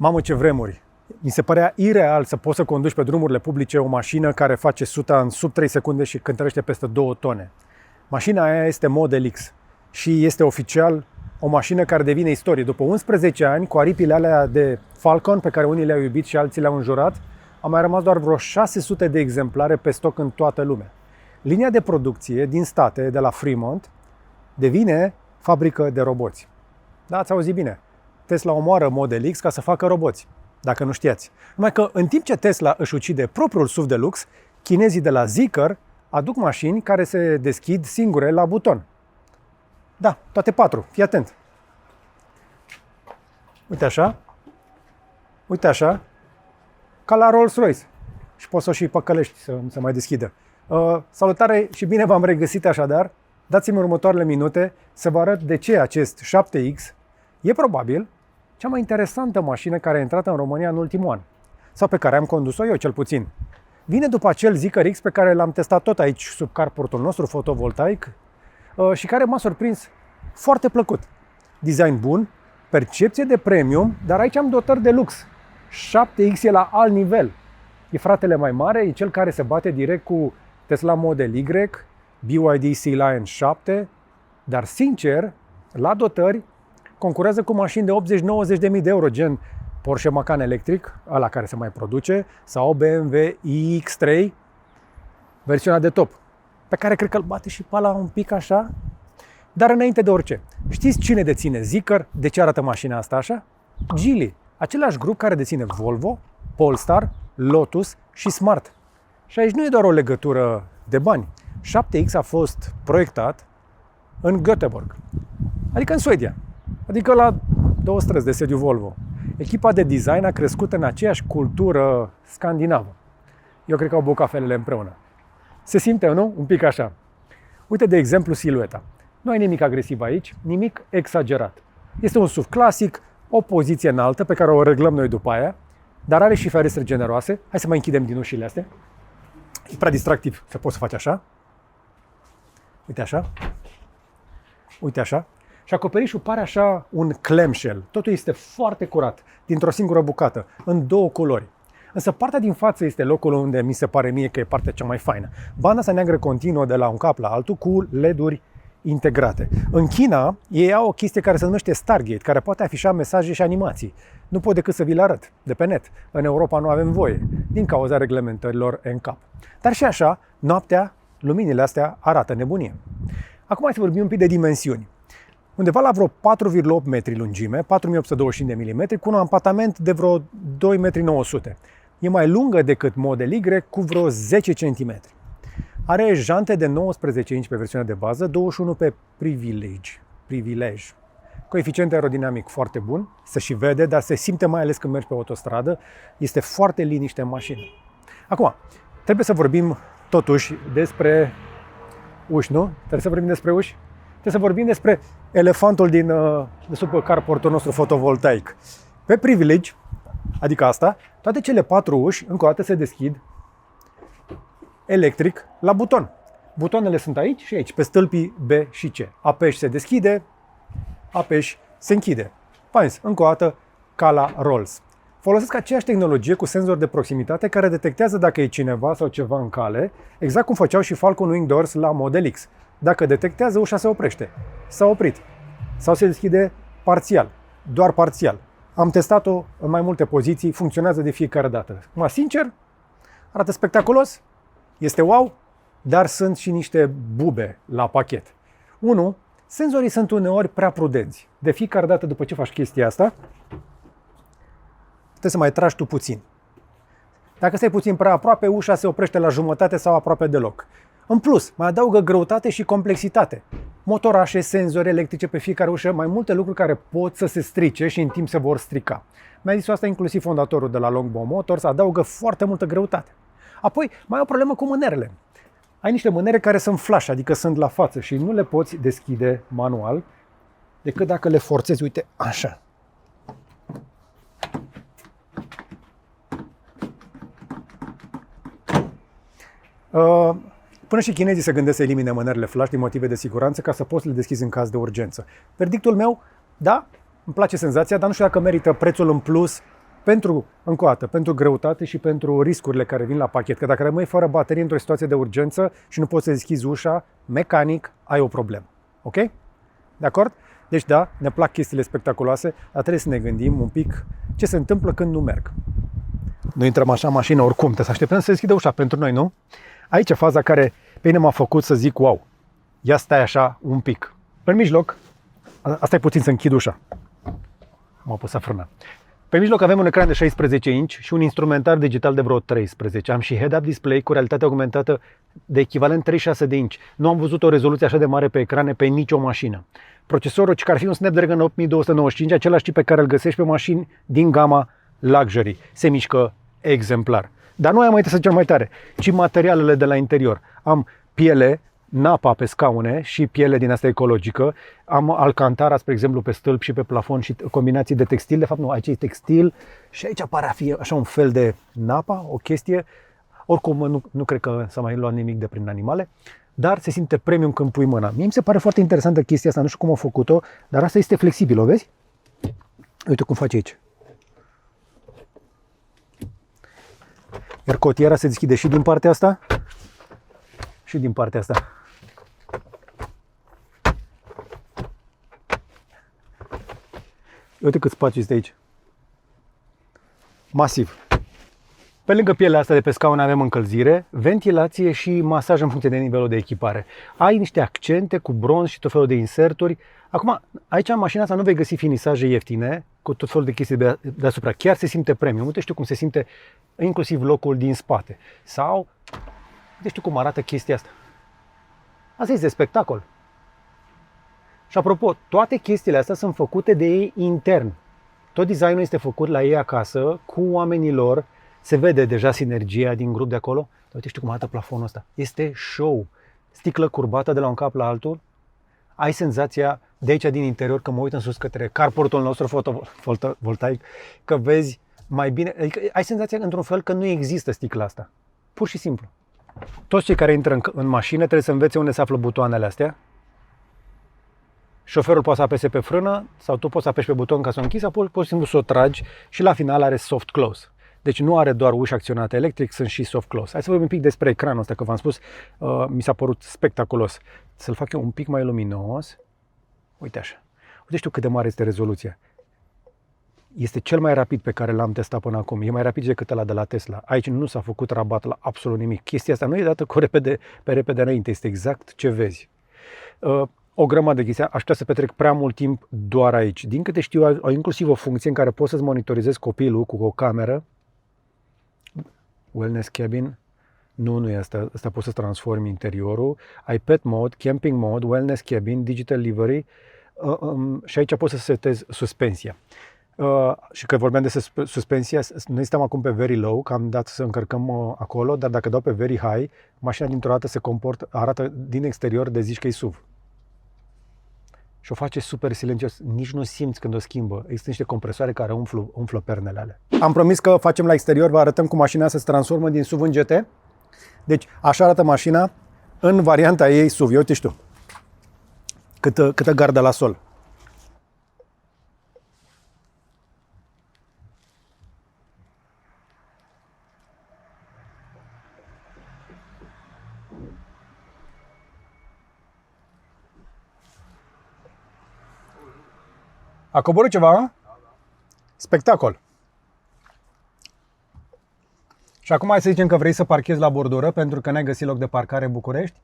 Mamă, ce vremuri! Mi se părea ireal să poți să conduci pe drumurile publice o mașină care face 100 în sub 3 secunde și cântărește peste 2 tone. Mașina aia este Model X și este oficial o mașină care devine istorie. După 11 ani, cu aripile alea de Falcon, pe care unii le-au iubit și alții le-au înjurat, au mai rămas doar vreo 600 de exemplare pe stoc în toată lumea. Linia de producție din state, de la Fremont, devine fabrică de roboți. Da, ați auzit bine. Tesla omoară Model X ca să facă roboți, dacă nu știați. Numai că în timp ce Tesla își ucide propriul SUV de lux, chinezii de la Zeekr aduc mașini care se deschid singure la buton. Da, toate 4. Fii atent. Uite așa. Uite așa. Ca la Rolls-Royce. Și poți să o și păcălești să nu se mai deschidă. Salutare și bine v-am regăsit așadar. Dați-mi următoarele minute să vă arăt de ce acest 7X e probabil cea mai interesantă mașină care a intrat în România în ultimul an. Sau pe care am condus-o eu, cel puțin. Vine după acel Zeekr X pe care l-am testat tot aici sub carportul nostru fotovoltaic și care m-a surprins foarte plăcut. Design bun, percepție de premium, dar aici am dotări de lux. 7X e la alt nivel. E fratele mai mare, e cel care se bate direct cu Tesla Model Y, BYD Sea Lion 7, dar sincer, la dotări, concurează cu mașini de 80-90 de mii de euro, gen Porsche Macan electric, ăla care se mai produce, sau BMW iX3, versiunea de top, pe care cred că îl bate și pe ăla un pic așa. Dar înainte de orice, știți cine deține Zeekr? De ce arată mașina asta așa? Geely, același grup care deține Volvo, Polestar, Lotus și Smart. Și aici nu e doar o legătură de bani. 7X a fost proiectat în Göteborg, adică în Suedia, adică la 2 străzi de sediu Volvo. Echipa de design a crescut în aceeași cultură scandinavă. Eu cred că au băut cafelele împreună. Se simte, nu? Un pic așa. Uite, de exemplu, silueta. Nu ai nimic agresiv aici, nimic exagerat. Este un SUV clasic, o poziție înaltă pe care o reglăm noi după aia, dar are și ferestre generoase. Hai să mai închidem din ușile astea. E prea distractiv să poți să faci așa. Uite așa. Uite așa. Și acoperișul pare așa un clamshell. Totul este foarte curat, dintr-o singură bucată, în 2 culori. Însă partea din față este locul unde mi se pare mie că e partea cea mai faină. Banda asta neagră continuă de la un cap la altul cu LED-uri integrate. În China, ei au o chestie care se numește Stargate, care poate afișa mesaje și animații. Nu pot decât să vi le arăt de pe net. În Europa nu avem voie, din cauza reglementărilor NCAP. Dar și așa, noaptea, luminile astea arată nebunie. Acum hai să vorbim un pic de dimensiuni. Undeva la vreo 4,8 metri lungime, 4825 de mm, cu un ampatament de vreo 2,9 m. E mai lungă decât Model Y, cu vreo 10 cm. Are jante de 19 inch pe versiunea de bază, 21 pe Privilege. Coeficient aerodinamic foarte bun, se și vede, dar se simte mai ales când mergi pe autostradă. Este foarte liniște în mașină. Acum, trebuie să vorbim totuși despre uși, nu? Trebuie să vorbim despre uși? Trebuie să vorbim despre elefantul de sub carportul nostru fotovoltaic. Pe Privilege, adică asta, toate cele 4 uși încă o dată se deschid electric la buton. Butoanele sunt aici și aici, pe stâlpii B și C. Apeși, se deschide, apeși, se închide. Pans, încă o dată, ca la Rolls. Folosesc aceeași tehnologie cu senzor de proximitate care detectează dacă e cineva sau ceva în cale, exact cum făceau și Falcon Wing Doors la Model X. Dacă detectează, ușa se oprește. S-a oprit. Sau se deschide parțial, doar parțial. Am testat-o în mai multe poziții, funcționează de fiecare dată. Sincer, arată spectaculos, este wow, dar sunt și niște bube la pachet. 1. Senzorii sunt uneori prea prudenți. De fiecare dată după ce faci chestia asta, trebuie să mai tragi tu puțin. Dacă stai puțin prea aproape, ușa se oprește la jumătate sau aproape deloc. În plus, mai adaugă greutate și complexitate. Motorașe, senzori electrice pe fiecare ușă, mai multe lucruri care pot să se strice și în timp se vor strica. Mi-a zis asta inclusiv fondatorul de la Longbow Motors, adaugă foarte multă greutate. Apoi, mai e o problemă cu mânerele. Ai niște mânere care sunt flash, adică sunt la față și nu le poți deschide manual, decât dacă le forțezi, uite, așa. Până și chinezii se gândesc să elimine mânerele flash din motive de siguranță ca să poți să le deschizi în caz de urgență. Verdictul meu, da, îmi place senzația, dar nu știu dacă merită prețul în plus încă o dată, pentru greutate și pentru riscurile care vin la pachet. Că dacă rămâi fără baterie într-o situație de urgență și nu poți să deschizi ușa, mecanic ai o problemă. Ok? De acord? Deci da, ne plac chestiile spectaculoase, dar trebuie să ne gândim un pic ce se întâmplă când nu merg. Noi intrăm așa în mașină oricum, trebuie să așteptăm să se deschidă ușa pentru noi, nu? Aici e faza care pe mine m-a făcut să zic wow, ia stai așa un pic. În mijloc, asta e puțin să închid ușa. M-a apăsat frâna. Pe mijloc avem un ecran de 16 inch și un instrumentar digital de vreo 13. Am și head-up display cu realitate augmentată de echivalent 36 de inch. Nu am văzut o rezoluție așa de mare pe ecrane pe nicio mașină. Procesorul, care ar fi un Snapdragon 8295, același tip pe care îl găsești pe mașini din gama Luxury. Se mișcă exemplar. Dar nu aia mai trebuie să zicem mai tare, ci materialele de la interior. Am piele, napa pe scaune și piele din asta ecologică. Am alcantara, spre exemplu, pe stâlp și pe plafon și combinații de textil. De fapt, nu, aici e textil și aici pare a fi așa un fel de napa, o chestie. Oricum, nu cred că s-a mai luat nimic de prin animale, dar se simte premium când pui mâna. Mie mi se pare foarte interesantă chestia asta, nu știu cum au făcut-o, dar asta este flexibil, o vezi? Uite cum face aici. Iar cotiera se deschide și din partea asta și din partea asta. Uite cât spațiu este aici. Masiv. Pe lângă pielea asta de pe scaun avem încălzire, ventilație și masaj în funcție de nivelul de echipare. Ai niște accente cu bronz și tot felul de inserturi. Acum, aici în mașina asta nu vei găsi finisaje ieftine cu tot felul de chestii deasupra. Chiar se simte premium. Uite, știu cum se simte inclusiv locul din spate. Sau, uite, știu cum arată chestia asta. Asta este spectacol. Și apropo, toate chestiile astea sunt făcute de ei intern. Tot designul este făcut la ei acasă, cu oamenii lor. Se vede deja sinergia din grup de acolo. Dar uite, știu cum arată plafonul ăsta. Este show. Sticlă curbată de la un cap la altul. Ai senzația de aici din interior, că mă uit în sus către carportul nostru fotovoltaic, că vezi mai bine. Adică ai senzația într-un fel că nu există sticla asta. Pur și simplu. Toți cei care intră în mașină trebuie să învețe unde se află butoanele astea. Șoferul poate să apese pe frână sau tu poți să apeși pe buton ca să o închizi, sau pur și simplu să o tragi și la final are soft close. Deci nu are doar uși acționate electric, sunt și soft close. Hai să vorbim un pic despre ecranul ăsta, că v-am spus, mi s-a părut spectaculos. Să-l fac eu un pic mai luminos. Uite așa. Uite, știu cât de mare este rezoluția. Este cel mai rapid pe care l-am testat până acum. E mai rapid decât ăla de la Tesla. Aici nu s-a făcut rabat la absolut nimic. Chestia asta nu e dată pe repede înainte. Este exact ce vezi. O grămadă de chestii. Aș putea să petrec prea mult timp doar aici. Din câte știu, au inclusiv o funcție în care poți să-ți monitorizezi copilul cu o cameră. Wellness cabin. Nu e asta. Asta poți să transformi interiorul. Ai pet mode, camping mode, wellness cabin, digital livery și aici poți să setezi suspensia. Și că vorbeam de suspensia, noi stăm acum pe very low, că am dat să încărcăm acolo, dar dacă dau pe very high, mașina dintr-o dată se arată din exterior de zici că e SUV. Și o face super silențios, nici nu simți când o schimbă. Există niște compresoare care umflă pernele alea. Am promis că facem la exterior, vă arătăm cum mașina se transformă din SUV în GT. Deci așa arată mașina în varianta ei SUV. Uite și tu, câtă gardă la sol. A coborât ceva? Spectacol. Și acum hai să zicem că vrei să parchezi la bordură pentru că n-ai găsit loc de parcare în București.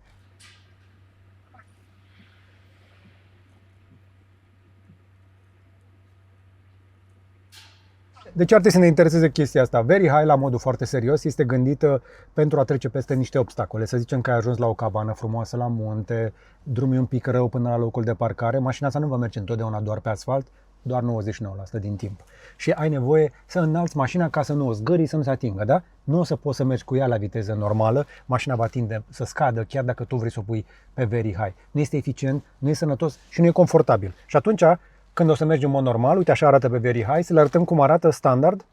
Deci ar trebui să ne intereseze chestia asta. Very high, la modul foarte serios, este gândită pentru a trece peste niște obstacole. Să zicem că ai ajuns la o cabană frumoasă la munte, drumul e un pic rău până la locul de parcare, mașina asta nu va merge întotdeauna doar pe asfalt, doar 99% din timp. Și ai nevoie să înalți mașina ca să nu o zgârii, să nu se atingă, da? Nu o să poți să mergi cu ea la viteză normală, mașina va tinde să scadă chiar dacă tu vrei să o pui pe very high. Nu este eficient, nu e sănătos și nu e confortabil. Și atunci, când o să mergi în mod normal, uite așa arată pe very high, să le arătăm cum arată standard.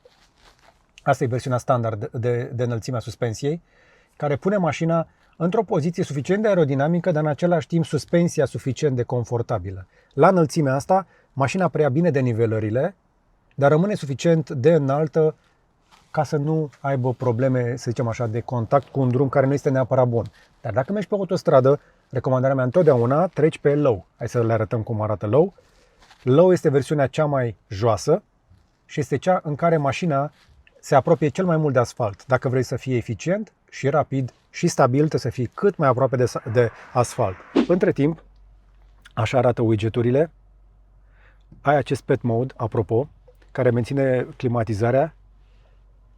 Asta e versiunea standard de înălțimea suspensiei, care pune mașina într-o poziție suficient de aerodinamică, dar în același timp suspensia suficient de confortabilă. La înălțimea asta, mașina preia bine denivelările dar rămâne suficient de înaltă ca să nu aibă probleme, să zicem așa, de contact cu un drum care nu este neapărat bun. Dar dacă mergi pe autostradă, recomandarea mea întotdeauna, treci pe low. Hai să le arătăm cum arată low. Low este versiunea cea mai joasă și este cea în care mașina se apropie cel mai mult de asfalt. Dacă vrei să fii eficient și rapid și stabil, trebuie să fii cât mai aproape de asfalt. Între timp, așa arată widgeturile. Ai acest pet mode, apropo, care menține climatizarea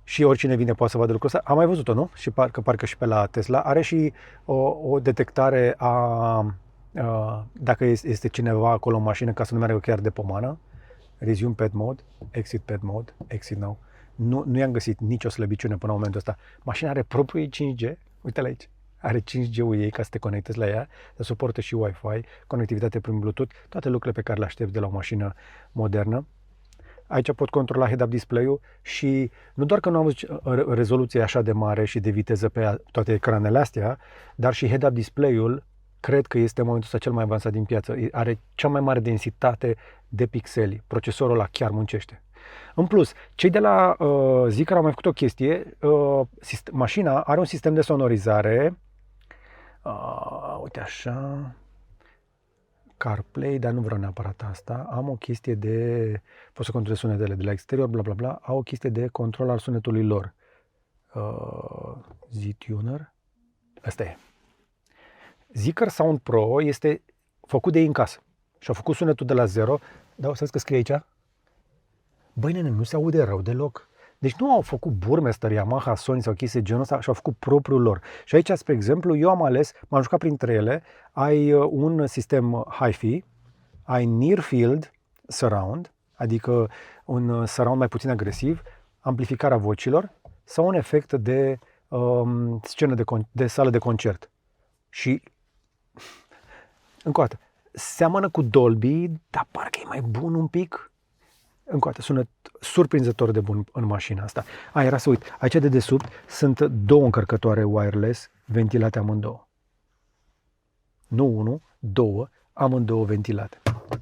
și oricine vine poate să vadă lucrul ăsta. Am mai văzut-o, nu? Și parcă și pe la Tesla. Are și o detectare dacă este cineva acolo în mașină ca să nu meargă chiar de pomană. Resume pet mode, exit now. Nu i-am găsit nicio slăbiciune până în momentul ăsta. Mașina are propriul 5G, uite-l aici. Are 5G-ul ei ca să te conectezi la ea, să suportă și Wi-Fi, conectivitate prin Bluetooth, toate lucrurile pe care le aștepți de la o mașină modernă. Aici pot controla head-up display-ul și nu doar că nu am văzut rezoluție așa de mare și de viteză pe toate ecranele astea, dar și head-up display-ul cred că este în momentul ăsta cel mai avansat din piață. Are cea mai mare densitate de pixeli. Procesorul ăla chiar muncește. În plus, cei de la Zeekr au mai făcut o chestie. Mașina are un sistem de sonorizare. Uite așa. CarPlay, dar nu vreau neapărat asta. Am o chestie de... Pot să controlez sunetele de la exterior, bla bla bla. Au o chestie de control al sunetului lor. Z-Tuner. Asta e. Zeekr Sound Pro este făcut de ei în casă. Și-au făcut sunetul de la zero. Dar o să vezi că scrie aici. Băi, nene, nu se aude rău deloc. Deci nu au făcut Burmester, Yamaha, Sony sau chestii genul ăsta și au făcut propriul lor. Și aici, spre exemplu, eu am ales, m-am jucat printre ele, ai un sistem Hi-Fi, ai Near Field Surround, adică un surround mai puțin agresiv, amplificarea vocilor sau un efect de scenă de sală de concert. Și, încă o dată, seamănă cu Dolby, dar parcă e mai bun un pic. Încă o dată, sună surprinzător de bun în mașina asta. Era să uit, aici de desubt sunt două încărcătoare wireless ventilate amândouă. Nu unul, două, amândouă ventilate.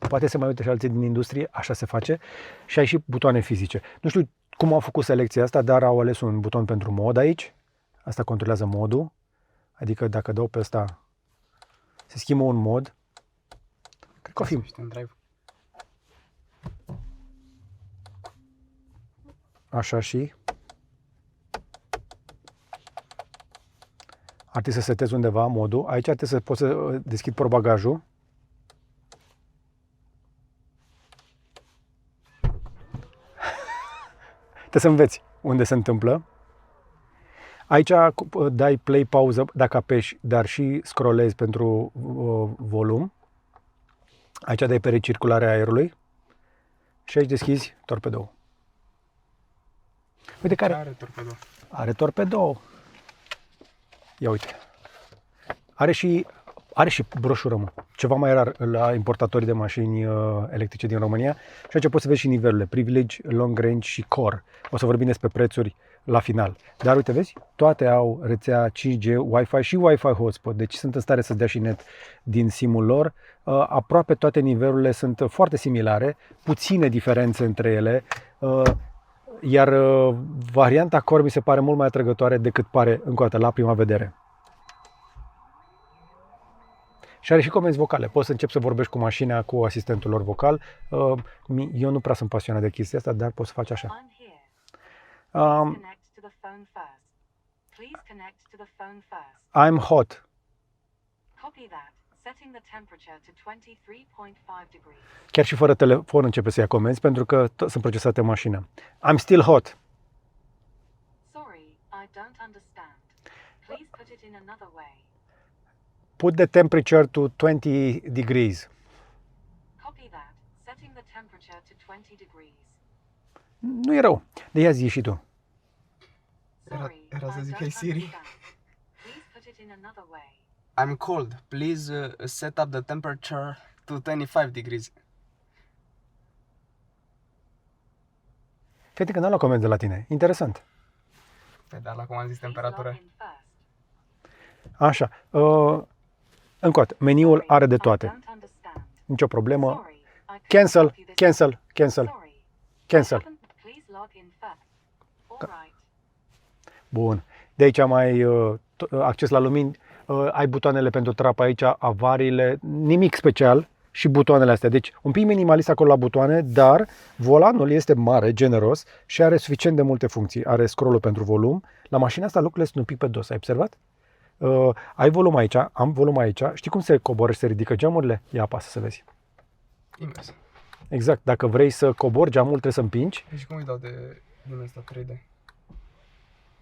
Poate se mai uite și alții din industrie, așa se face. Și ai și butoane fizice. Nu știu cum au făcut selecția asta, dar au ales un buton pentru mod aici. Asta controlează modul. Adică dacă dau pe ăsta, se schimbă un mod. Cred că o fi. Așa și ar trebui să setezi undeva modul. Aici trebuie să poți să deschid portbagajul. Trebuie să înveți unde se întâmplă. Aici dai play, pauză dacă apeși, dar și scrollezi pentru volum. Aici dai pe recircularea aerului. Și aici deschizi torpedou. Uite care are torpedou. Are torpedou. Ia uite. Are și broșură, mă. Ceva mai rar la importatorii de mașini electrice din România. Și aici poți să vezi și nivelurile. Privilege, Long Range și Core. O să vorbim despre prețuri la final. Dar uite, vezi? Toate au rețea 5G, Wi-Fi și Wi-Fi hotspot. Deci sunt în stare să dea și net din SIM-ul lor. Aproape toate nivelurile sunt foarte similare. Puține diferențe între ele. Iar varianta Core mi se pare mult mai atrăgătoare decât pare încă o dată la prima vedere. Și are și comenzi vocale. Poți să începi să vorbești cu mașina, cu asistentul lor vocal. Eu nu prea sunt pasionat de chestia asta, dar poți să faci așa. I'm hot. Chiar și fără telefon începe să ia comenzi pentru că sunt procesate în mașină. I'm still hot. Sorry, I don't understand. Please put it in another way. Put the temperature to 20 degrees. Copy that. Setting the temperature to 20 degrees. Nu e rău. De ia zi și tu. Era să zic ai Siri. Please put it in another way. I'm cold. Please set up the temperature to 25 degrees. Fete că n-am luat comenzi de la tine. Interesant. Păi da, la cum am zis temperatură. Așa. Încă o dată. Meniul are de toate. Nicio problemă. Cancel. Cancel. Please log in first. All right. Bun. De aici am mai acces la lumini, ai butoanele pentru trapă aici, avariile, nimic special și butoanele astea. Deci un pic minimalist acolo la butoane, dar volanul este mare, generos și are suficient de multe funcții. Are scroll-ul pentru volum. La mașina asta lucrurile sunt un pic pe dos, ai observat? Ai volum aici, am volum aici. Știi cum se coboară și se ridică geamurile? Ia apasă să vezi. Invers. Exact, dacă vrei să cobori geamul, trebuie să împingi. Deci cum îi dau din asta 3D?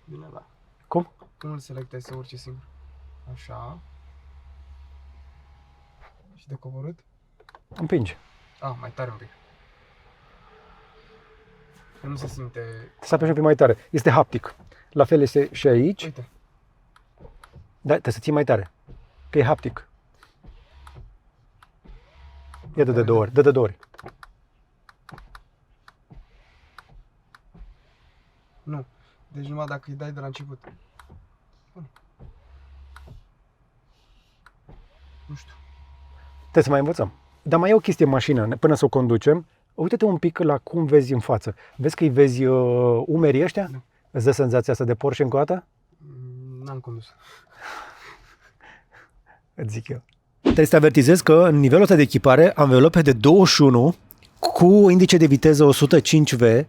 Bine, da. Cum? Cum îl selectezi să urce singur? Așa. Și de coborât? Împingi. Mai tare un pic. Că nu se simte... Să apeși un pic mai tare. Este haptic. La fel este și aici. Uite. Da, trebuie să ții mai tare. Că e haptic. Ia dă de 2 ori. Dă de 2 ori. Nu. Deci numai dacă îi dai de la început. Bun. Nu știu. Trebuie să mai învățăm. Dar mai e o chestie în mașină, până să o conducem. Uite-te un pic la cum vezi în față. Vezi că îi vezi umerii ăștia? Nu. Îți dă senzația asta de Porsche încă o dată? N-am condus. Îți zic eu. Trebuie să te avertizez că în nivelul ăsta de echipare, anvelope de 21 cu indice de viteză 105V,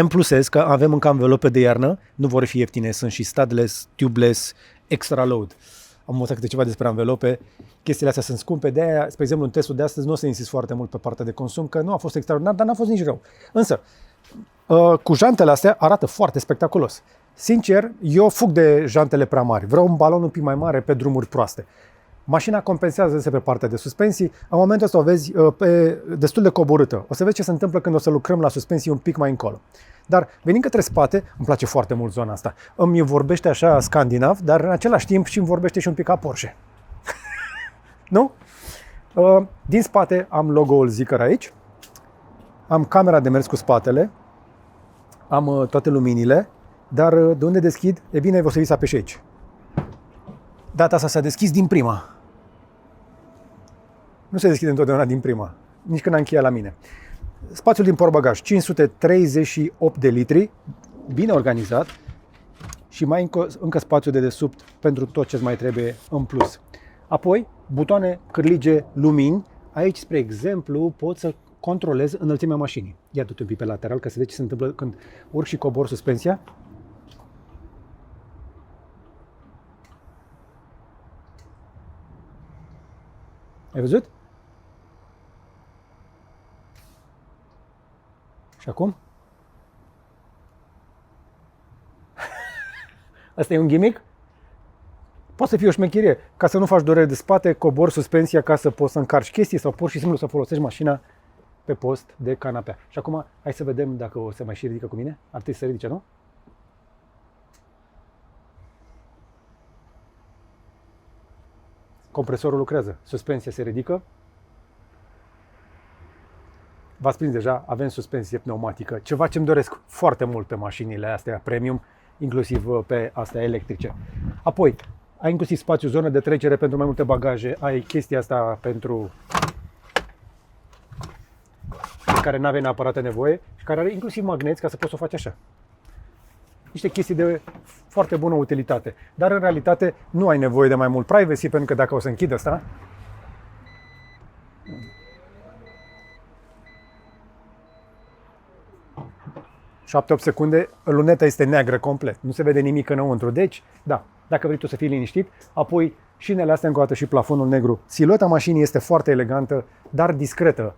M+S, că avem încă anvelope de iarnă, nu vor fi ieftine, sunt și studless, tubeless, extra load. Am învățat câte ceva despre anvelope, chestiile astea sunt scumpe, de aia, spre exemplu, în testul de astăzi nu o să insist foarte mult pe partea de consum, că nu a fost extraordinar, dar n-a fost nici rău. Însă, cu jantele astea arată foarte spectaculos. Sincer, eu fug de jantele prea mari, vreau un balon un pic mai mare pe drumuri proaste. Mașina compensează pe partea de suspensii, în momentul ăsta o vezi destul de coborâtă. O să vezi ce se întâmplă când o să lucrăm la suspensii un pic mai încolo. Dar venind către spate, îmi place foarte mult zona asta. Îmi vorbește așa scandinav, dar în același timp și îmi vorbește și un pic ca Porsche. Nu? Din spate am logo-ul Zeekr aici, am camera de mers cu spatele, am toate luminile, dar de unde deschid? E bine, o să vi să apeși aici. Data asta s-a deschis din prima. Nu se deschide întotdeauna din prima, nici când a încheiat la mine. Spațiul din portbagaj, 538 de litri, bine organizat și mai încă spațiu de desubt pentru tot ce mai trebuie în plus. Apoi, butoane, cârlige, lumini. Aici, spre exemplu, pot să controlez înălțimea mașinii. Ia du-te un pic pe lateral ca să vezi ce se întâmplă când urc și cobor suspensia. Ai văzut? Și acum? Asta e un gimmick? Poate să fie o șmecherie. Ca să nu faci durere de spate, cobor suspensia ca să poți să încarci chestii sau pur și simplu să folosești mașina pe post de canapea. Și acum, hai să vedem dacă o să mai și ridică cu mine. Ar trebui să se ridice, nu? Compresorul lucrează, suspensia se ridică. V-ați prins deja, avem suspensie pneumatică, ceva ce îmi doresc foarte mult pe mașinile astea premium, inclusiv pe astea electrice. Apoi, ai inclusiv spațiu, zonă de trecere pentru mai multe bagaje, ai chestia asta pentru care nu avea neapărat nevoie și care are inclusiv magneți ca să poți să o faci așa. Niște chestii de foarte bună utilitate, dar în realitate nu ai nevoie de mai mult privacy, pentru că dacă o să închid asta, 7-8 secunde, luneta este neagră complet, nu se vede nimic înăuntru. Deci, da, dacă vrei tu să fii liniștit, apoi șinele astea încă o dată și plafonul negru. Silueta mașinii este foarte elegantă, dar discretă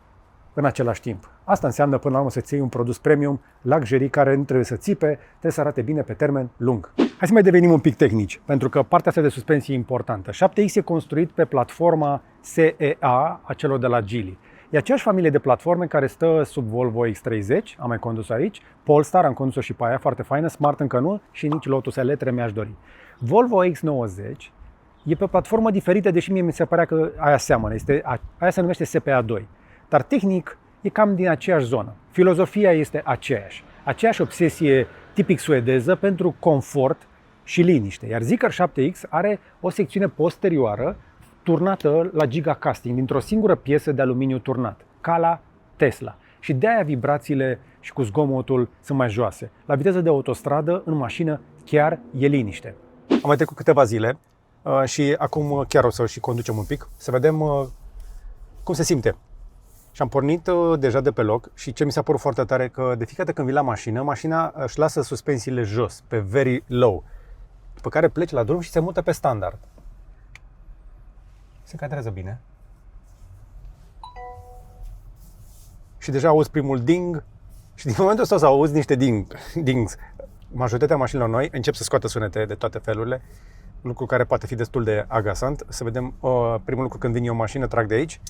în același timp. Asta înseamnă până la urmă să-ți iei un produs premium, luxury, care nu trebuie să țipe, trebuie să arate bine pe termen lung. Hai să mai devenim un pic tehnici, pentru că partea asta de suspensie e importantă. 7X e construit pe platforma SEA a celor de la Geely. E aceeași familie de platforme care stă sub Volvo X30, am mai condus aici, Polestar, am condus-o și pe aia, foarte faină, Smart încă nu și nici Lotus Eletre mi-aș dori. Volvo X90 e pe platformă diferită, deși mie mi se părea că aia seamănă, aia se numește SPA2, dar tehnic e cam din aceeași zonă. Filozofia este aceeași obsesie tipic suedeză pentru confort și liniște, iar Zeekr 7X are o secțiune posterioară turnată la gigacasting dintr-o singură piesă de aluminiu turnat, ca la Tesla. Și de-aia vibrațiile și cu zgomotul sunt mai joase. La viteză de autostradă, în mașină, chiar e liniște. Am mai trecut câteva zile și acum chiar o să și conducem un pic, să vedem cum se simte. Și am pornit deja de pe loc și ce mi s-a părut foarte tare, că de fiecare dată când vii la mașină, mașina își lasă suspensiile jos, pe very low, după care pleci la drum și se mută pe standard. Se cadrează bine. Și deja auzi primul ding și din momentul ăsta o să auzi niște dings. Majoritatea mașinilor noi încep să scoată sunete de toate felurile, lucru care poate fi destul de agasant. Să vedem primul lucru: când vine o mașină, trag de aici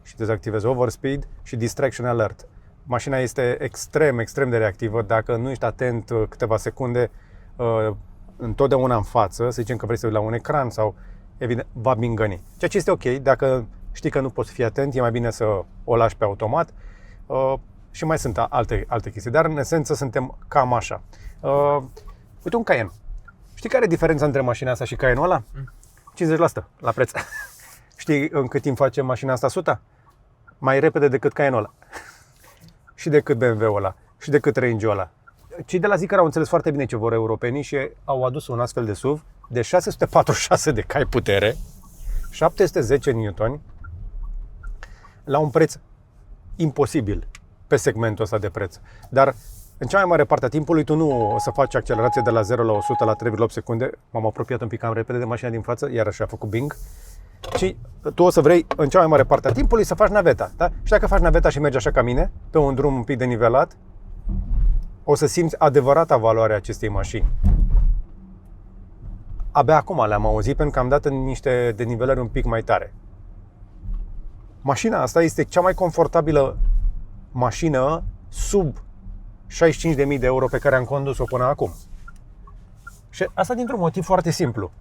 și dezactivez overspeed și distraction alert. Mașina este extrem de reactivă. Dacă nu ești atent câteva secunde, întotdeauna în față, să zicem că vrei să uiți la un ecran sau, evident, va bingăni. Ceea ce este ok. Dacă știi că nu poți fi atent, e mai bine să o lași pe automat. Și mai sunt alte chestii, dar în esență suntem cam așa. Uite, un Cayenne. Știi care e diferența între mașina asta și Cayenne-ul ăla? 50% la preț. Știi în cât timp face mașina asta 100? Mai repede decât Cayenne-ul ăla. Și decât BMW-ul ăla. Și decât Range-ul ăla. Cei de la Zeekr au înțeles foarte bine ce vor europenii și au adus un astfel de SUV de 646 de cai putere, 710 Newton, la un preț imposibil pe segmentul ăsta de preț. Dar în cea mai mare parte a timpului tu nu o să faci accelerație de la 0 la 100 la 3,8 secunde. M-am apropiat un pic cam repede de mașina din față, iarăși a făcut bing. Și tu o să vrei în cea mai mare parte a timpului să faci naveta, da? Și dacă faci naveta și mergi așa ca mine, pe un drum un pic denivelat, o să simți adevărata valoare a acestei mașini. Abia acum le-am auzit, pentru că am dat în niște denivelări un pic mai tare. Mașina asta este cea mai confortabilă mașină sub 65.000 de euro pe care am condus-o până acum. Și asta dintr-un motiv foarte simplu.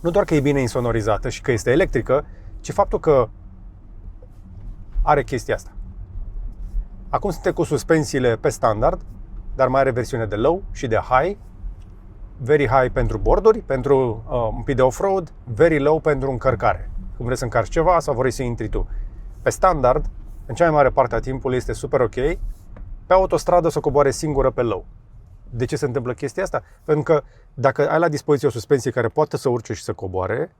Nu doar că e bine insonorizată și că este electrică, ci faptul că are chestia asta. Acum suntem cu suspensiile pe standard, dar mai are versiune de low și de high. Very high pentru borduri, pentru un pic de off-road, very low pentru încărcare. Când vrei să încarci ceva sau vrei să intri tu. Pe standard, în cea mai mare parte a timpului este super ok. Pe autostradă să coboare singură pe low. De ce se întâmplă chestia asta? Pentru că dacă ai la dispoziție o suspensie care poate să urce și să coboare,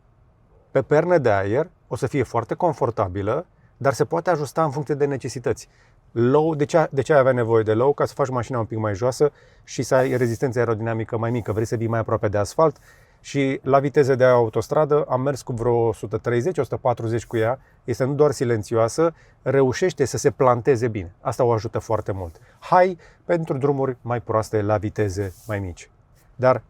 pe perne de aer o să fie foarte confortabilă, dar se poate ajusta în funcție de necesități. Low, de ce ai avea nevoie de low? Ca să faci mașina un pic mai joasă și să ai rezistență aerodinamică mai mică. Vrei să vii mai aproape de asfalt și la viteze de autostradă am mers cu vreo 130-140 cu ea. Este nu doar silențioasă, reușește să se planteze bine. Asta o ajută foarte mult. High pentru drumuri mai proaste la viteze mai mici. Dar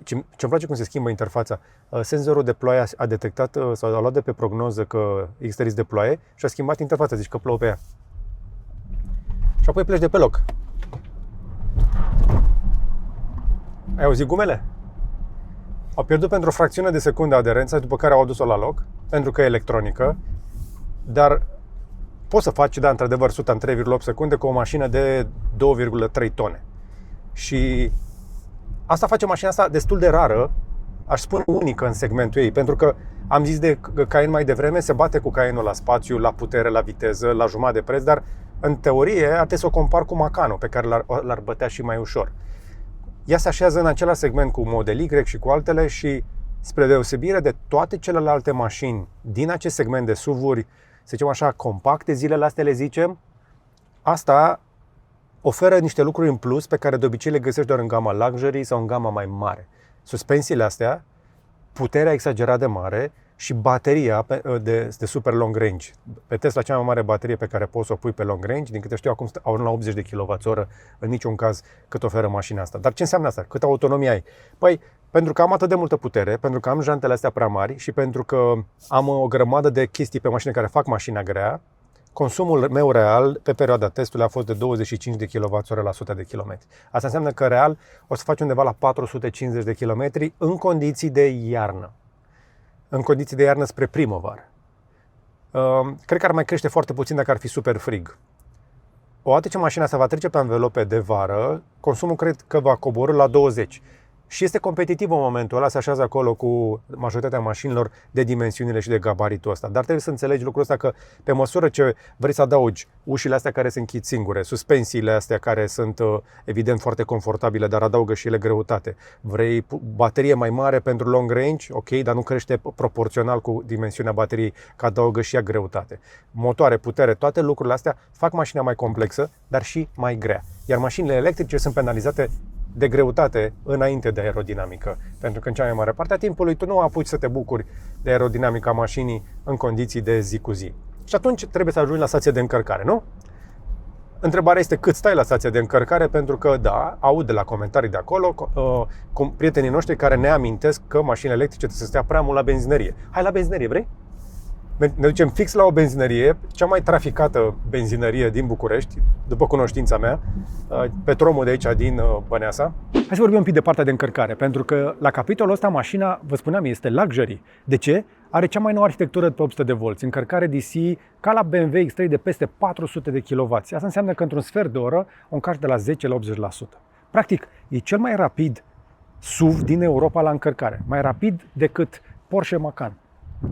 ce-mi place cum se schimbă interfața. Senzorul de ploaie a detectat sau a luat de pe prognoză că există risc de ploaie și a schimbat interfața, zici că plouă pe ea. Și apoi pleci de pe loc. Ai auzit gumele? Au pierdut pentru o fracțiune de secundă aderența, după care au adus-o la loc, pentru că e electronică, dar poți să faci, da, într-adevăr, 100 în 3,8 secunde cu o mașină de 2,3 tone. Și asta face mașina asta destul de rară, aș spune unică în segmentul ei, pentru că am zis de Cayenne mai devreme, se bate cu Cayenne-ul la spațiu, la putere, la viteză, la jumătate de preț, dar în teorie ar trebui să o compar cu Macan, pe care l-ar bătea și mai ușor. Ea se așează în același segment cu Model Y și cu altele și, spre deosebire de toate celelalte mașini din acest segment de SUV-uri, să zicem așa, compacte, zilele astea le zicem, asta oferă niște lucruri în plus pe care de obicei le găsești doar în gama luxury sau în gama mai mare. Suspensiile astea, puterea exagerat de mare și bateria de super long range. Pe Tesla, cea mai mare baterie pe care poți să o pui pe long range, din câte știu acum au la 80 de kWh, în niciun caz cât oferă mașina asta. Dar ce înseamnă asta? Câtă autonomie ai? Păi, pentru că am atât de multă putere, pentru că am jantele astea prea mari și pentru că am o grămadă de chestii pe mașină care fac mașina grea, consumul meu real pe perioada testului a fost de 25 de kWh la 100 de km. Asta înseamnă că real o să faci undeva la 450 de km în condiții de iarnă. În condiții de iarnă spre primăvară. Cred că ar mai crește foarte puțin dacă ar fi super frig. Odată ce mașina asta va trece pe anvelope de vară, consumul cred că va coborî la 20. și este competitiv în momentul ăla, se așează acolo cu majoritatea mașinilor de dimensiunile și de gabaritul ăsta. Dar trebuie să înțelegi lucrul ăsta că pe măsură ce vrei să adaugi ușile astea care se închid singure, suspensiile astea care sunt evident foarte confortabile, dar adaugă și ele greutate. Vrei baterie mai mare pentru long range, ok, dar nu crește proporțional cu dimensiunea bateriei, că adaugă și ea greutate. Motoare, putere, toate lucrurile astea fac mașina mai complexă, dar și mai grea. Iar mașinile electrice sunt penalizate de greutate înainte de aerodinamică. Pentru că în cea mai mare parte a timpului tu nu apuci să te bucuri de aerodinamica mașinii în condiții de zi cu zi. Și atunci trebuie să ajungi la stația de încărcare, nu? Întrebarea este cât stai la stația de încărcare, pentru că, da, aud de la comentarii de acolo cu prietenii noștri care ne amintesc că mașinile electrice trebuie să stea prea mult la benzinărie. Hai la benzinărie, vrei? Ne ducem fix la o benzinărie, cea mai traficată benzinărie din București, după cunoștința mea, Petromul de aici din Băneasa. Hai să vorbim un pic de partea de încărcare, pentru că la capitolul ăsta mașina, vă spuneam, este luxury. De ce? Are cea mai nouă arhitectură pe 800 de volți, încărcare DC ca la BMW X3 de peste 400 de kW. Asta înseamnă că într-un sfert de oră o încarci de la 10 la 80%. Practic, e cel mai rapid SUV din Europa la încărcare, mai rapid decât Porsche Macan,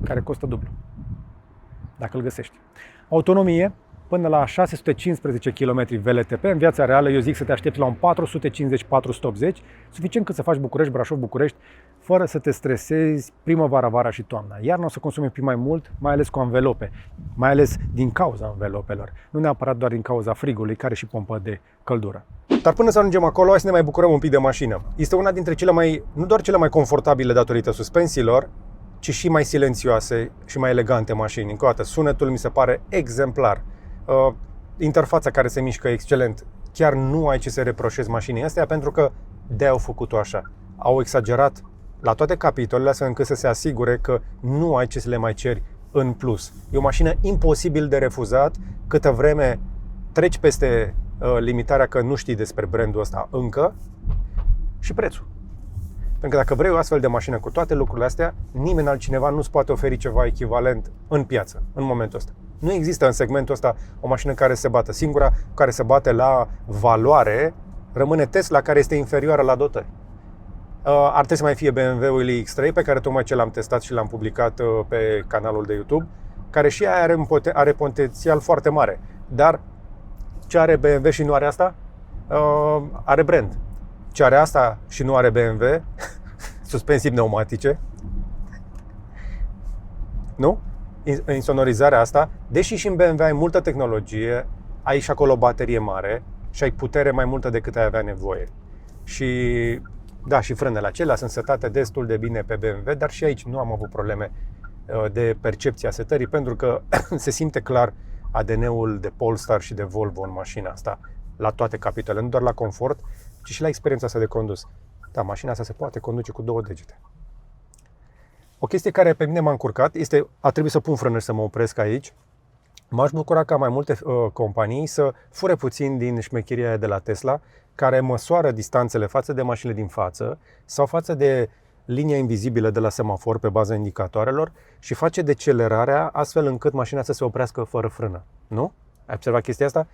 care costă dublu, dacă îl găsești. Autonomie până la 615 km VLTP. În viața reală eu zic să te aștepți la un 450-480, suficient cât să faci București, Brașov, București, fără să te stresezi primăvara, vara și toamna. Iarna o să consumi un pic mai mult, mai ales cu anvelope, mai ales din cauza anvelopelor, nu neapărat doar din cauza frigului, care și pompă de căldură. Dar până să ajungem acolo, hai să ne mai bucurăm un pic de mașină. Este una dintre nu doar cele mai confortabile datorită suspensiilor, ci și mai silențioase și mai elegante mașini. Încă o dată, sunetul mi se pare exemplar. Interfața care se mișcă excelent. Chiar nu ai ce să reproșezi mașinii astea, pentru că de-aia au făcut-o așa. Au exagerat la toate capitolele, astfel încât să se asigure că nu ai ce să le mai ceri în plus. E o mașină imposibil de refuzat câtă vreme treci peste limitarea că nu știi despre brandul ăsta încă, și prețul. Pentru că dacă vrei o astfel de mașină cu toate lucrurile astea, nimeni altcineva nu-ți poate oferi ceva echivalent în piață, în momentul ăsta. Nu există în segmentul ăsta o mașină care se bată. Singura care se bate la valoare rămâne Tesla, care este inferioară la dotări. Ar trebui să mai fie BMW-ul X3, pe care tocmai ce l-am testat și l-am publicat pe canalul de YouTube, care și aia are potențial foarte mare. Dar ce are BMW și nu are asta? Are brand. Ce are asta și nu are BMW? Suspensii pneumatice. Nu? Insonorizarea asta, deși și în BMW ai multă tehnologie, ai și acolo o baterie mare și ai putere mai multă decât ai avea nevoie. Și da, și frânele acelea sunt setate destul de bine pe BMW, dar și aici nu am avut probleme de percepția setării, pentru că se simte clar ADN-ul de Polestar și de Volvo în mașina asta, la toate capitolele, nu doar la confort, ci și la experiența asta de condus. Da, mașina asta se poate conduce cu 2 degete. O chestie care pe mine m-a încurcat este, a trebuit să pun frână și să mă opresc aici. M-aș bucura ca mai multe companii să fure puțin din șmecheria de la Tesla, care măsoară distanțele față de mașinile din față sau față de linia invizibilă de la semafor pe baza indicatoarelor și face decelerarea astfel încât mașina să se oprească fără frână. Nu? Ai observat chestia asta?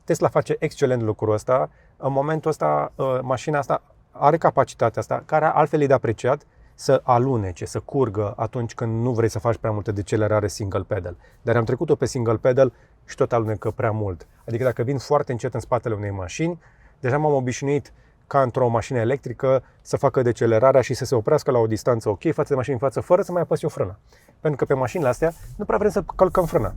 Tesla face excelent lucrul ăsta. În momentul ăsta, mașina asta are capacitatea asta, care altfel e de apreciat, să alunece, să curgă atunci când nu vrei să faci prea multă decelerare single pedal. Dar am trecut-o pe single pedal și tot alunecă prea mult. Adică dacă vin foarte încet în spatele unei mașini, deja m-am obișnuit ca într-o mașină electrică să facă decelerarea și să se oprească la o distanță ok față de mașini în față, fără să mai apăs o frână. Pentru că pe mașinile astea nu prea vrem să călcăm frâna.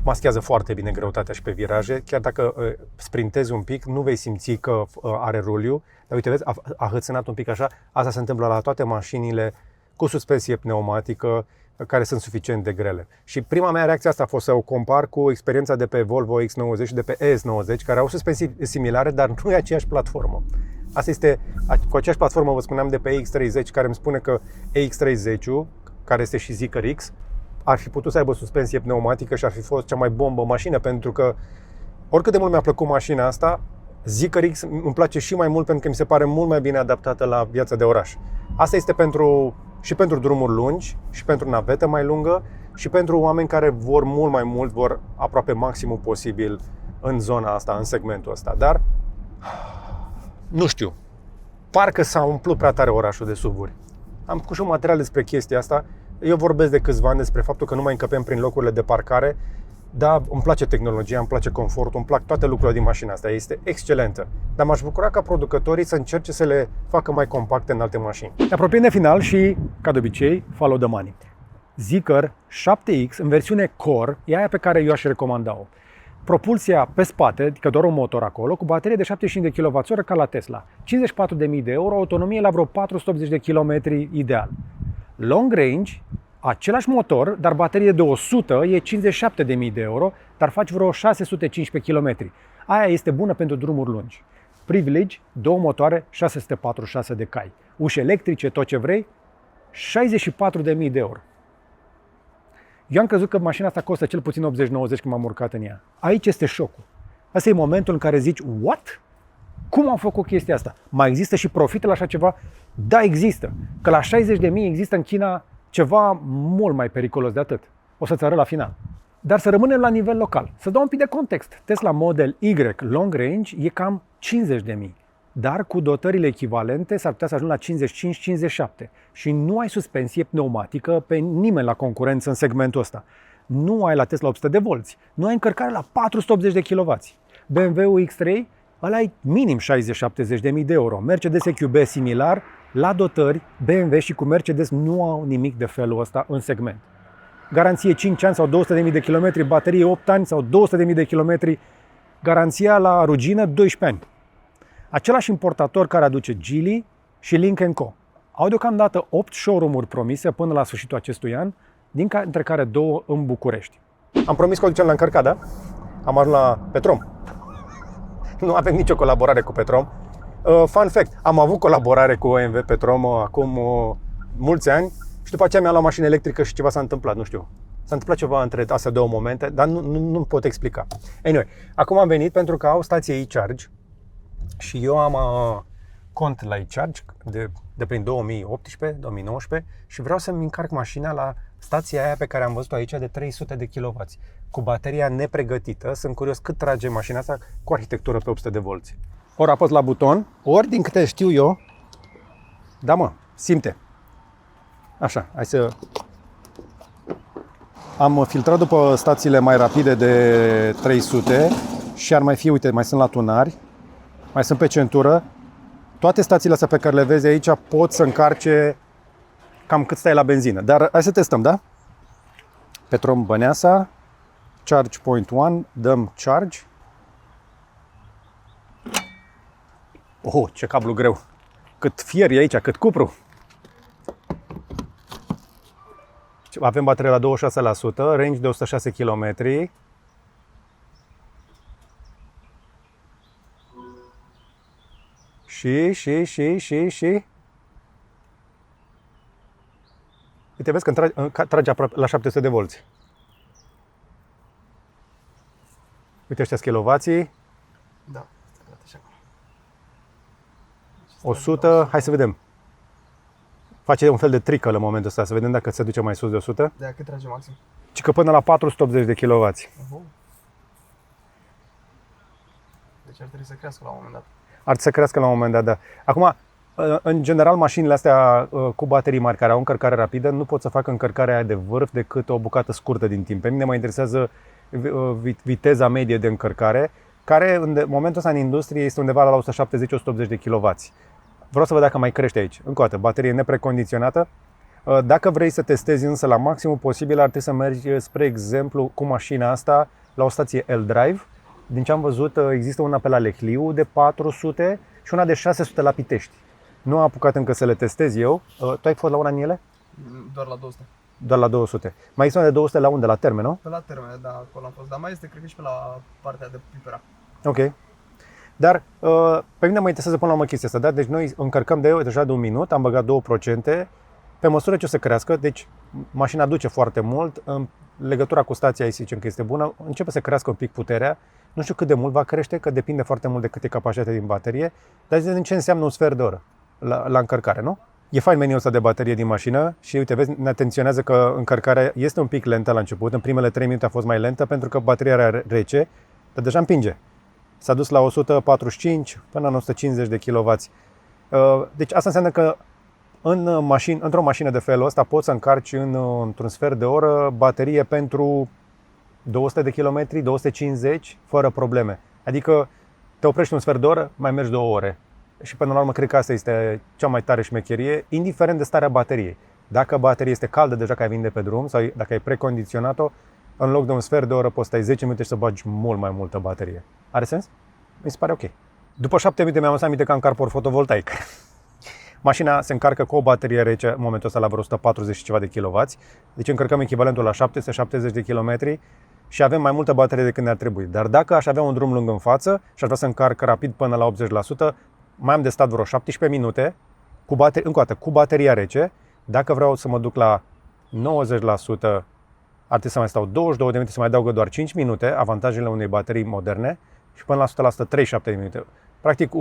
Maschează foarte bine greutatea și pe viraje, chiar dacă sprintezi un pic, nu vei simți că are ruliu. Dar uite, vezi, a hățânat un pic așa. Asta se întâmplă la toate mașinile cu suspensie pneumatică, care sunt suficient de grele. Și prima mea reacție asta a fost să o compar cu experiența de pe Volvo X90 și de pe ES90, care au suspensii similare, dar nu e aceeași platformă. Asta este, cu aceeași platformă vă spuneam de pe EX30, care îmi spune că EX30, care este și Zeekr X, ar fi putut să aibă suspensie pneumatică și ar fi fost cea mai bombă mașină, pentru că oricât de mult mi-a plăcut mașina asta, Zeekr X îmi place și mai mult pentru că mi se pare mult mai bine adaptată la viața de oraș. Asta este și pentru drumuri lungi, și pentru navetă mai lungă, și pentru oameni care vor mult mai mult, vor aproape maximul posibil în zona asta, în segmentul ăsta. Dar Nu știu. Parcă s-a umplut prea tare orașul de SUV-uri. Am făcut și un material despre chestia asta. Eu vorbesc de câțiva ani despre faptul că nu mai încăpem prin locurile de parcare. Da, îmi place tehnologia, îmi place confortul, îmi plac toate lucrurile din mașina asta. Este excelentă. Dar m-aș bucura ca producătorii să încerce să le facă mai compacte în alte mașini. Ne apropiem de final și, ca de obicei, follow the money. Zeekr 7X în versiune Core e aia pe care eu aș recomanda-o. Propulsia pe spate, adică doar un motor acolo, cu baterie de 75 de kWh ca la Tesla. 54.000 de euro, autonomie la vreo 480 de km ideal. Long range, același motor, dar baterie de 100 e 57.000 de euro, dar faci vreo 615 km. Aia este bună pentru drumuri lungi. Privilege, două motoare, 646 de cai. Uși electrice, tot ce vrei, 64.000 de euro. Eu am crezut că mașina asta costă cel puțin 80-90 când m-am urcat în ea. Aici este șocul. Asta e momentul în care zici, what? Cum am făcut chestia asta? Mai există și profit la așa ceva? Da, există. Că la 60.000 există în China ceva mult mai periculos de atât. O să-ți arăt la final. Dar să rămânem la nivel local. Să dau un pic de context. Tesla Model Y Long Range e cam 50.000. Dar cu dotările echivalente s-ar putea să ajung la 55-57. Și nu ai suspensie pneumatică pe nimeni la concurență în segmentul ăsta. Nu ai la Tesla 800 de volți. Nu ai încărcare la 480 de kW. BMW X3, ăla e minim 60-70 de mii de euro. Mercedes EQB similar, la dotări, BMW și cu Mercedes nu au nimic de felul ăsta în segment. Garanție 5 ani sau 200.000 de kilometri, baterie 8 ani sau 200.000 de kilometri, garanția la rugină 12 ani. Același importator care aduce Geely și Lynk & Co. Au deocamdată 8 showroom-uri promise până la sfârșitul acestui an, dintre care 2 în București. Am promis că o ducem la încărcat, da? Am ajuns la Petrom. Nu avem nicio colaborare cu Petrom. Fun fact, am avut colaborare cu OMV Petrom acum mulți ani și după aceea mi-am luat mașină electrică și ceva s-a întâmplat, nu știu. S-a întâmplat ceva între astea două momente, dar nu pot explica. Anyway, acum am venit pentru că au stație e-charge și eu am cont la e-charge de prin 2018-2019 și vreau să-mi încarc mașina la stația aia pe care am văzut-o aici de 300 de kW, cu bateria nepregătită. Sunt curios cât trage mașina asta cu arhitectură pe 800 de volți. Ori apăs la buton, ori din câte știu eu, da mă, simte. Așa, hai să... Am filtrat după stațiile mai rapide de 300 și ar mai fi, uite, mai sunt la tunari, mai sunt pe centură. Toate stațiile astea pe care le vezi aici pot să încarce cam cât stai la benzină. Dar hai să testăm, da? Petrom Băneasa, Charge Point 1, dăm charge. Oh, ce cablu greu! Cât fier e aici, cât cupru! Avem baterie la 26%, range de 106 km. Și... Uite, vezi că trage aproape la 700 de volți. Uite ăștia kilovații. Da. 100, hai să vedem. Face un fel de trickle în momentul ăsta, să vedem dacă se duce mai sus de 100. De cât trage maxim? Ci că până la 480 de kW. Deci ar trebui să crească la un moment dat. Ar trebui să crească la un moment dat, da. Acum, în general, mașinile astea cu baterii mari care au încărcare rapidă nu pot să facă încărcarea aia de vârf decât o bucată scurtă din timp. Pe mine mă interesează viteza medie de încărcare, care în momentul ăsta în industrie este undeva la 170-180 de kW. Vreau să văd dacă mai crește aici. Încă o dată, baterie neprecondiționată. Dacă vrei să testezi însă la maximum posibil, ar trebui să mergi, spre exemplu, cu mașina asta la o stație L-Drive. Din ce am văzut, există una pe la Lehliu de 400 și una de 600 la Pitești. Nu am apucat încă să le testez eu. Tu ai fost la una în ele? Doar la 200. Doar la 200. Mai este una de 200 la unde? La Terme, nu? Pe la Terme, da, acolo am fost. Dar mai este, cred că și pe la partea de Pipera. Ok. Dar pe mine mă interesează până la urmă chestia asta, da? Deci noi încărcăm deja de un minut, am băgat 2%, pe măsură ce o să crească, deci mașina duce foarte mult, în legătura cu stația aici zicem că este bună, începe să crească un pic puterea, nu știu cât de mult va crește, că depinde foarte mult de cât e capacitatea din baterie, dar zice ce înseamnă un sfert de oră la încărcare, nu? E fain meniul ăsta de baterie din mașină și uite, vezi, ne atenționează că încărcarea este un pic lentă la început, în primele 3 minute a fost mai lentă pentru că bateria era rece, dar deja împinge. s-a dus la 145 până la 150 de kW. Deci asta înseamnă că într-o mașină de felul ăsta poți să încarci într-un sfert de oră baterie pentru 200 de km, 250, fără probleme. Adică te oprești un sfert de oră, mai mergi 2 ore. Și până la urmă cred că asta este cea mai tare șmecherie, indiferent de starea bateriei. Dacă bateria este caldă deja că ai venit de pe drum sau dacă ai precondiționat-o, în loc de un sfert de oră poți stai 10 minute și să bagi mult mai multă baterie. Are sens? Mi se pare ok. După 7 minute mi-am lăsat aminte că am carport fotovoltaic. Mașina se încarcă cu o baterie rece în momentul ăsta la vreo 140 și ceva de kW. Deci încărcăm echivalentul la 770 de km și avem mai multă baterie decât ne-ar trebui. Dar dacă aș avea un drum lung în față și aș vrea să încarc rapid până la 80%, mai am de stat vreo 17 minute cu bateria rece. Dacă vreau să mă duc la 90%, ar trebui să mai stau 22 de minute, să mai adaugă doar 5 minute, avantajele unei baterii moderne, și până la 100% 37 de minute. Practic,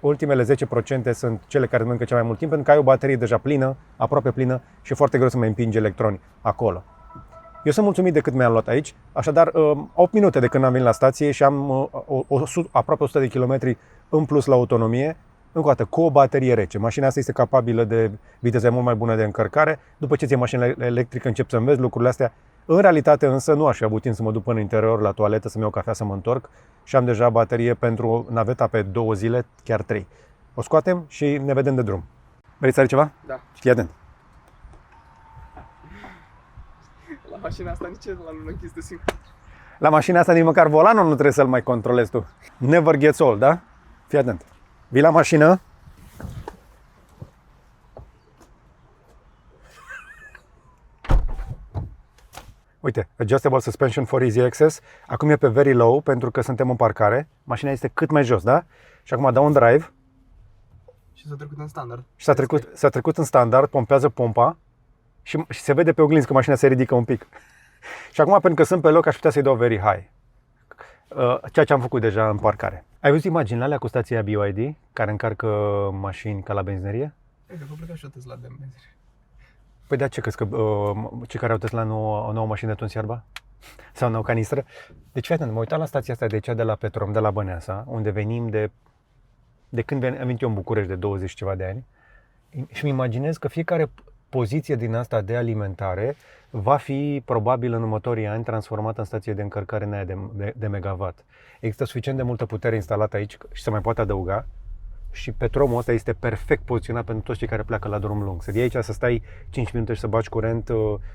ultimele 10% sunt cele care mănâncă cel mai mult timp, pentru că ai o baterie deja plină, aproape plină, și e foarte greu să mai împingi electroni acolo. Eu sunt mulțumit de cât mi-am luat aici, așadar 8 minute de când am venit la stație și am aproape 100 de km în plus la autonomie, încă o dată, cu o baterie rece. Mașina asta este capabilă de viteze mult mai bună de încărcare. După ce ți-e mașina electrică, încep să înveți lucrurile astea. În realitate însă nu aș fi avut timp să mă duc până în interior la toaletă, să-mi iau cafea, să mă întorc, și am deja baterie pentru naveta pe 2 zile, chiar 3. O scoatem și ne vedem de drum. Vrei să ai ceva? Da. Fii atent. La mașina asta nici la nu închis de singur. La mașina asta nici măcar volanul nu trebuie să-l mai controlezi tu. Never gets old, da? Fii atent. Vii la mașină. Uite, adjustable suspension for easy access. Acum e pe very low pentru că suntem în parcare. Mașina este cât mai jos, da? Și acum dau un drive. Și s-a trecut în standard. Și s-a trecut în standard, pompează pompa și se vede pe oglinzi că mașina se ridică un pic. Și acum, pentru că sunt pe loc, aș putea să-i dau very high. Ceea ce am făcut deja în parcare. Ai văzut imaginile alea cu stația BYD, care încarcă mașini ca la benzinărie? Cred că plecat și o Tesla de benzine. Păi de ce crezi că cei care au Tesla o nouă mașină de tuns iarba? Sau o nouă canistră? Deci, fii atent, mă uitam la stația asta de cea de la Petrom, de la Băneasa, unde venim de când am venit eu în București, de 20 ceva de ani, și îmi imaginez că fiecare poziție din asta de alimentare va fi probabil în următorii ani transformată în stație de încărcare în aia de megawatt. Există suficient de multă putere instalată aici și se mai poate adăuga, și Petromul ăsta este perfect poziționat pentru toți cei care pleacă la drum lung. Să vii aici să stai 5 minute și să bagi curent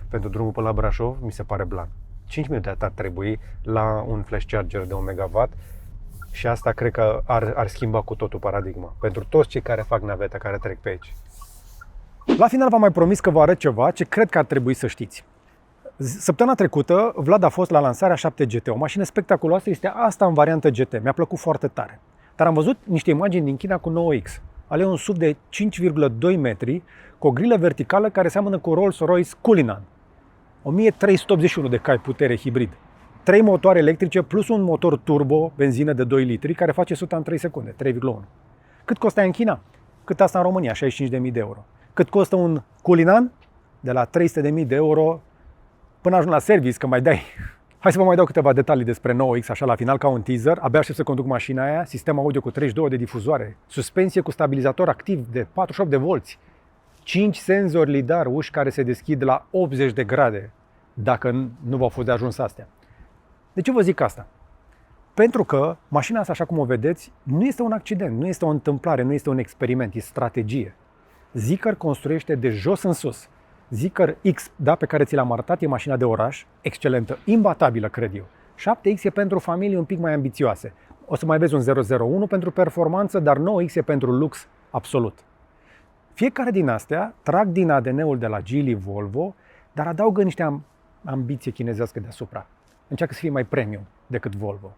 pentru drumul până la Brașov, mi se pare blan. 5 minute atât ar trebui la un flash charger de 1 megawatt și asta cred că ar schimba cu totul paradigma pentru toți cei care fac naveta, care trec pe aici. La final v-am mai promis că vă arăt ceva ce cred că ar trebui să știți. Săptămâna trecută Vlad a fost la lansarea 7 GT, o mașină spectaculoasă, este asta în variantă GT, mi-a plăcut foarte tare. Dar am văzut niște imagini din China cu 9X. Ale un SUV de 5,2 metri cu o grilă verticală care seamănă cu Rolls-Royce Cullinan. 1381 de cai putere hibrid. 3 motoare electrice plus un motor turbo, benzină de 2 litri, care face 100 în 3 secunde, 3,1. Cât costă în China? Cât asta în România? 65.000 de euro. Cât costă un Cullinan? De la 300.000 de euro până ajung la service, că mai dai. Hai să vă mai dau câteva detalii despre 9X, așa la final, ca un teaser. Abia aștept să conduc mașina aia, sistem audio cu 32 de difuzoare, suspensie cu stabilizator activ de 48 de volți, 5 senzori lidar, uși care se deschid la 80 de grade, dacă nu v-au fost de ajuns astea. De ce vă zic asta? Pentru că mașina asta, așa cum o vedeți, nu este un accident, nu este o întâmplare, nu este un experiment, e strategie. Zeekr construiește de jos în sus. Zeekr X, da, pe care ți l-am arătat, e mașina de oraș, excelentă, imbatabilă, cred eu. 7X e pentru familii un pic mai ambițioase. O să mai vezi un 001 pentru performanță, dar 9X e pentru lux absolut. Fiecare din astea trag din ADN-ul de la Geely Volvo, dar adaugă niște ambiție chinezească deasupra. Încearcă să fie mai premium decât Volvo.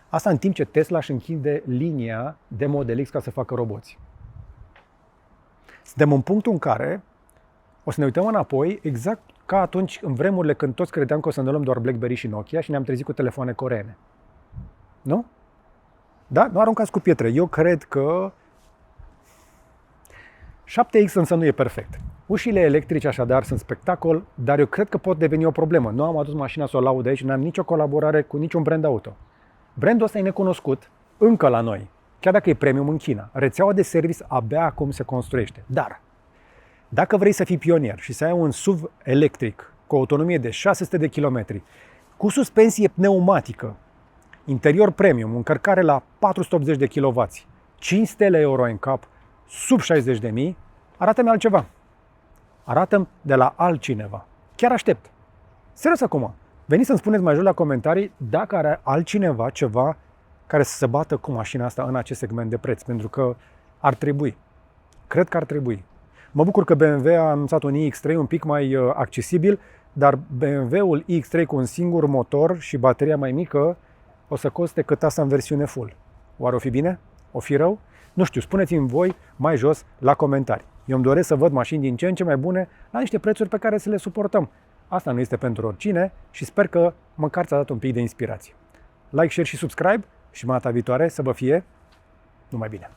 Asta în timp ce Tesla își închide linia de Model X ca să facă roboți. Suntem în punctul în care o să ne uităm înapoi, exact ca atunci, în vremurile când toți credeam că o să ne luăm doar BlackBerry și Nokia și ne-am trezit cu telefoane coreene. Nu? Da? Nu aruncați cu pietre. Eu cred că 7X însă nu e perfect. Ușile electrice așadar sunt spectacol, dar eu cred că pot deveni o problemă. Nu am adus mașina să o laud aici, nu am nicio colaborare cu niciun brand auto. Brandul ăsta e necunoscut încă la noi, chiar dacă e premium în China. Rețeaua de service abia acum se construiește. Dar, dacă vrei să fii pionier și să ai un SUV electric cu o autonomie de 600 de km, cu suspensie pneumatică, interior premium, încărcare la 480 de kW, 5 stele euro în cap, sub 60.000, arată-mi altceva. Arată-mi de la altcineva. Chiar aștept. Serios acum. Veniți să-mi spuneți mai jos la comentarii dacă are altcineva ceva care să se bată cu mașina asta în acest segment de preț, pentru că ar trebui. Cred că ar trebui. Mă bucur că BMW a anunțat un iX3 un pic mai accesibil, dar BMW-ul iX3 cu un singur motor și bateria mai mică o să coste cât asta în versiune full. Oare o fi bine? O fi rău? Nu știu, spuneți-mi voi mai jos la comentarii. Eu îmi doresc să văd mașini din ce în ce mai bune la niște prețuri pe care să le suportăm. Asta nu este pentru oricine și sper că măcar ți-a dat un pic de inspirație. Like, share și subscribe și data viitoare să vă fie numai bine!